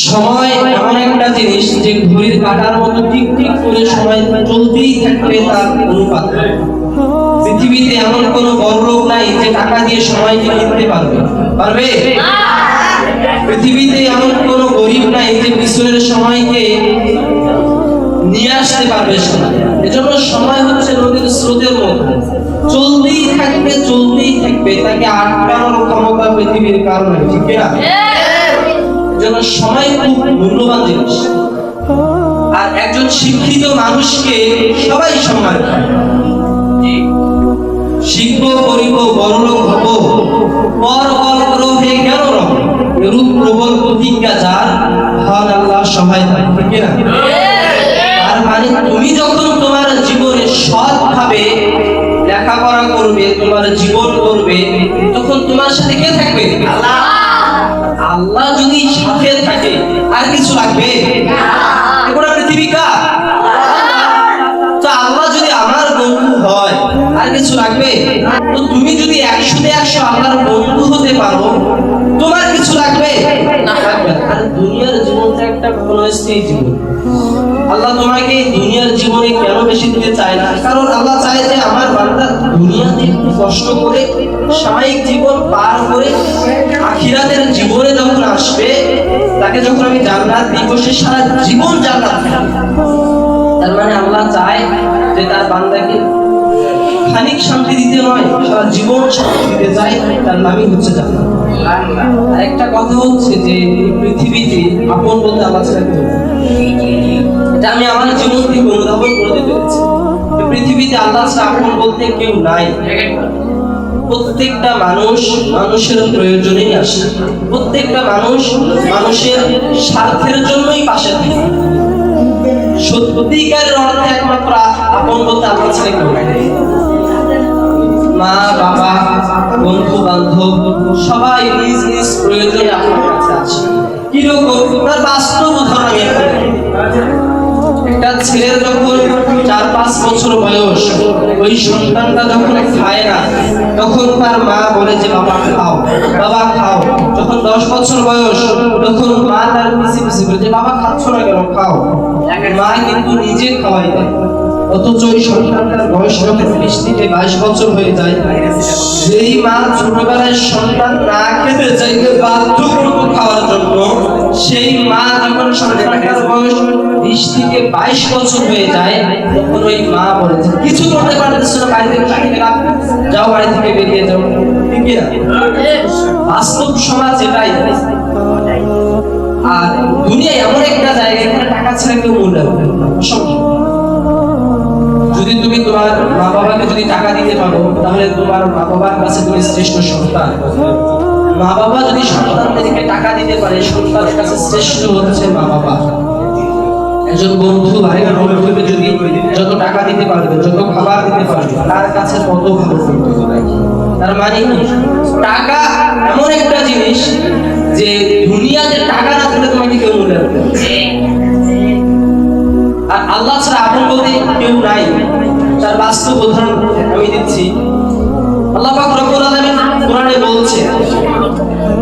সময় এমন একটা জিনিস যে ঘড়ির কাঁটার মতো টিক টিক করে সময় চলতেই থাকবে তার অনুপাত। পৃথিবীতে এমন কোনো বড় লোক নাই যে টাকা দিয়ে সময়কে কিনতে পারবে, পারবে? পৃথিবীতে এমন কোনো গরিব নাই যে পিছনের সময়কে নিয়ে আসতে পারবে সময়। এজন্য সময় হচ্ছে নদীর স্রোতের মতো, চলতেই থাকবে চলতেই থাকবে, তাকে আটকানোর ক্ষমতা পৃথিবীর কারণে, ঠিক না? এজন্য সময় খুব মূল্যবান জিনিস। আর একজন শিক্ষিত মানুষকে সবাই সম্মান করে। শিখব, করিব, বড়লোক হব, পর কল্পর হয়ে কেন রব, এরূপ প্রবল প্রতিজ্ঞা যার, হন আল্লাহ সহায় থাকে, ঠিক না? তার মানে তুমি যখন তোমার জীবনে সৎভাবে লেখাপড়া করবে, তোমার জীবন করবে, তখন তোমার সাথে কে থাকবে? আল্লাহ। আল্লাহ যদি সাথে থাকে আর কিছু লাগবে? গোটা পৃথিবী কার? তো আল্লাহ যদি আমার বন্ধু হয় আর কিছু লাগবে? তো তুমি যদি 100-তে 100 আল্লাহর বন্ধু হতে পারো, তোমার কিছু লাগবে না? লাগবে। আর দুনিয়ার জীবনটা একটা ক্ষণস্থায়ী জীবন। আল্লাহ তোমাকে দুনিয়ার জীবনে কেন বেশি দিতে চায় না? কারণ আল্লাহ চায় যে আমার বান্দা দুনিয়াতে একটু কষ্ট করে সাময়িক জীবন পার করে আখিরাতের জীবনে যখন আসবে, তাকে যখন আমি জান্নাত দিব, সে সারা জীবন জান্নাত পাবে। তার মানে আল্লাহ চায় যে তার বান্দাকে খানিক শান্তি দিতে নয়, সারা জীবন শান্তি দিতে চায়। তার নামই হচ্ছে জান্নাত। আর একটা কথা হচ্ছে যে পৃথিবীতে আপন বলতে আল্লাহ ছাড়া কেউ নেই। এটা আমি আমার জীবন থেকে অনুধাবন করতে পেরেছি। পৃথিবীতে আল্লাহ ছাড়া আপন বলতে কেউ নাই। প্রত্যেকটা মানুষ মানুষের প্রয়োজনেই আসে, প্রত্যেকটা মানুষ মানুষের স্বার্থের জন্যই পাশে থাকে। সত্যিকারের অর্থে একমাত্র আপন বলতে আল্লাহ ছাড়া কেউ নাই। মা বাবা, বন্ধু বান্ধব সবাই নিজ নিজ প্রয়োজনে আপনার কাছে আসে। কিরকম? তার বাস্তব উদাহরণ আমি একটা ছেলের যখন 4-5 বছর বয়স, ওই সন্তানটা যখন খায় না, তখন তার মা বলে যে বাবা খাও, বাবা খাও। যখন 10 বছর বয়স, তখন মা তার পিছে পিছে বলে যে বাবা খাচ্ছ না কেন, খাও। মা কিন্তু নিজে খাওয়াই দেয়। অথচ ওই সন্তানটার বয়স যখন 20 থেকে 22 বছর হয়ে যায়, যেই মা ছোটবেলায় সন্তান না খেতে চাইতে বাধ্য করতো খাওয়ার জন্য, সেই মা যখন সন্তানটার বয়স 20 থেকে 22 বছর হয়ে যায়, তখন ওই মা বলেছে কিছু করতে পারতেছ না, বাড়ি থেকে লাঠিকে রাখ, যাও, বাড়ি থেকে বেরিয়ে যাও। ঠিক না? বাস্তব সমাজ এটাই। আর দুনিয়া এমন একটা জায়গা, এখানে টাকা ছাড়া কেউ মূল্যায়ন অসম্ভব। যদি তুমি তোমার মা বাবাকে যদি টাকা দিতে পারো, তাহলে তোমার মা বাবার কাছে তুমি শ্রেষ্ঠ সন্তান। মা বাবা যদি সন্তানদেরকে টাকা দিতে পারে, সন্তানের কাছে শ্রেষ্ঠ হচ্ছে মা বাবা। একজন বন্ধু আরেক বন্ধুকে যদি যত টাকা দিতে পারবে, যত খাবার দিতে পারবে, তার কাছে তত ভালো করতে পারে। তার মানে টাকা এমন একটা জিনিস যে দুনিয়াতে টাকা না থাকলে তোমাকে কেউ মূল্যায়ন করবে। আর আল্লাহ ছাড়া আপন বলতে কেউ নাই। তার বাস্তব উদাহরণ আমি দিচ্ছি। আল্লাহ পাক রব্বুল আলামিন কোরআনে বলছে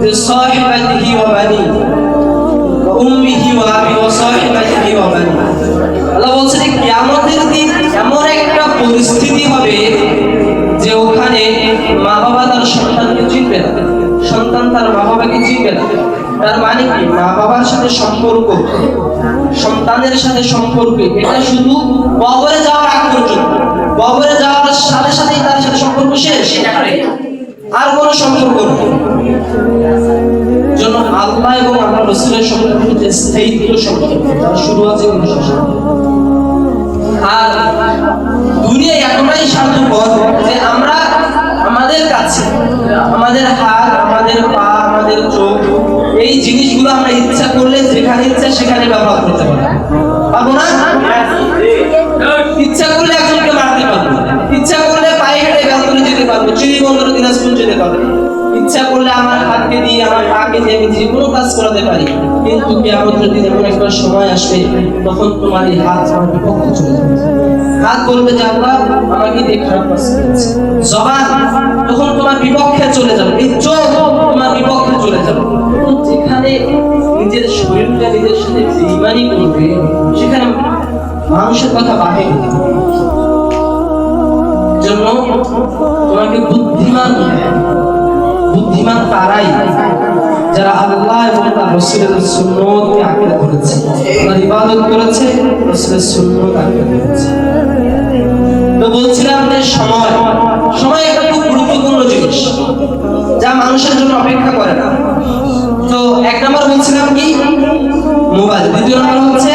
যে সাহিবাতিহি ওয়া বানি ওয়া উম্মিহি ওয়া আবি ওয়া সাহিবাতিহি ওয়া বানি। আল্লাহ বলছে যে কিয়ামতের দিন এমন একটা পরিস্থিতি হবে যে ওখানে মা বাবা তার সন্তানকে চিনবে না, সন্তান তার মা বাবাকে চিনবে না। তার মানে কি? মা বাবার সাথে সম্পর্ক, সন্তানের সাথে সম্পর্ক, এটা শুধু কবরে যাওয়ার আগ পর্যন্ত। কবরে যাওয়ার সাথে সাথেই তার সাথে সম্পর্ক শেষ, আর কোনো সম্পর্ক নেই। জন্য আল্লাহ এবং আমার রাসূলের সম্পর্ক হচ্ছে স্থায়িত্ব সম্পর্ক, যার শুরু আছে কোনো শেষ নেই। আর দুনিয়া এতটাই স্বার্থপর যে আমরা আমাদের কাছে আমাদের হাত, আমাদের পা, আমাদের চোখ, এই জিনিসগুলো আমরা ইচ্ছা করলে যেখানে ইচ্ছা সেখানে ব্যবহার করতে পারবো না? ইচ্ছা করলে একজনকে মারতে পারবো, ইচ্ছা করলে পায়ে হেঁটে বেলতলে যেতে পারবো, চিড়িবন্দর দিনাজপুর যেতে পারবো, ইচ্ছা করলে আমার হাতকে দিয়ে আমার পাকে দিয়ে আমি যে কোনো কাজ করাতে পারি। কিন্তু কিয়ামতের দিন এমন একটা সময় আসবে, তখন তোমার এই হাত আমার বিপক্ষে চলে যাবে। হাত বলবে যে আল্লাহ আমাকে দিয়ে খারাপ কাজ করেছে। জবান তখন তোমার বিপক্ষে চলে যাবে, এই চোখ তোমার বিপক্ষে চলে যাবে। যেখানে যেখানে নিজের শরীরটা নিজের সাথে বেঈমানি করবে, সেখানে মানুষের কথা বাহে জন্য তোমাকে বুদ্ধিমান হতে হবে। বুদ্ধিমান তারাই যারা আল্লাহ এবং তার রাসূলের সুন্নতকে আঁকড়ে ধরেছে, আল্লাহর ইবাদত করেছে, রাসূলের সুন্নত আঁকড়ে ধরেছে। তো বলছিলাম যে সময় একটা খুব গুরুত্বপূর্ণ জিনিস যা মানুষের জন্য অপেক্ষা করে না। তো এক নম্বর বলছিলাম কি মোবাইল, দ্বিতীয় নম্বর হচ্ছে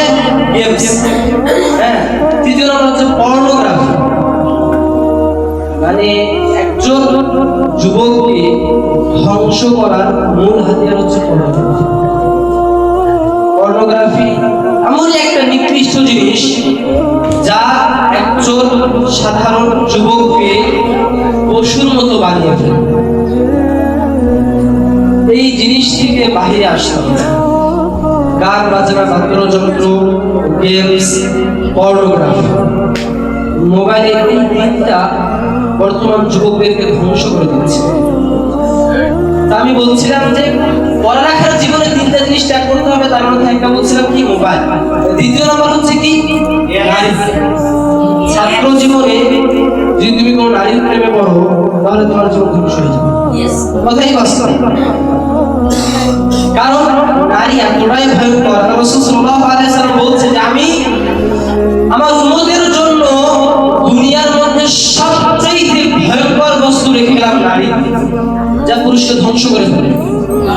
গেমস, হ্যাঁ, তৃতীয় নম্বর হচ্ছে পর্নোগ্রাফি। মানে একজন যুবককে ধ্বংস করার মূল হাতিয়ার হচ্ছে পর্নোগ্রাফি। পর্নোগ্রাফি এমনই একটা নিকৃষ্ট জিনিস যা একজন সাধারণ যুবককে পশুর মতো বানিয়ে ফেলে। এই জিনিস থেকে বাহিরে আসতে হবে। গান বাজনা, বাদ্যযন্ত্র, গেমস, পর্নোগ্রাফি, মোবাইলে এই তিনটা বর্তমান যুবকদেরকে ধ্বংস করে দিচ্ছে। আমি বলছিলাম যে পড়ালেখার জীবনে তিনটা জিনিস ত্যাগ করতে হবে, তার মধ্যে একটা বলছিলাম কি মোবাইল, দ্বিতীয় নম্বর হচ্ছে কি নারী। ছাত্র জীবনে যদি তুমি কোনো নারীর প্রেমে পড়ো তাহলে তোমার জীবন ধ্বংস হয়ে যাবে, কথাই বাস্তব। কারণ নারী এতটাই ভয়ঙ্কর, রাসূল সাল্লাল্লাহু আলাইহি ওয়াসাল্লাম বলছে যে আমি আমার উম্মতের জন্য দুনিয়ার মধ্যে সবচেয়ে ভয়ঙ্কর বস্তু রেখে গেলাম নারী, যা পুরুষকে ধ্বংস করে ফেলে।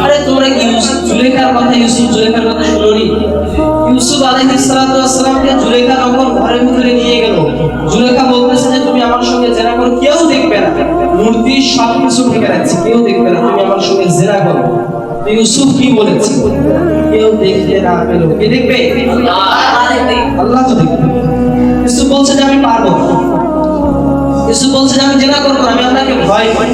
আরে তোমরা কি জুলেখার কথা, ইউসুফ জুলেখার কথা শুনোনি? ইউসুফ আলাইহিস সালাতু ওয়াস সালামকে জুলেখা যখন ঘরের ভিতরে নিয়ে গেল, জুলেখা বলতেছে যে তুমি আমার সঙ্গে জেনা করো, কেউ দেখবে না, মূর্তি সবকিছু ঢেকে রাখছে, কেউ দেখবে না, তুমি আমার সঙ্গে জেনা করো। ইউসুফ কি বলেছে? কেউ দেখতে না পেলো, কে দেখবে? আল্লাহ তো দেখবে। ইউসুফ বলছে যে আমি পারবো, ইউসুফ বলছে যে আমি জেনা করবো, আমি আল্লাহকে ভয় পাই।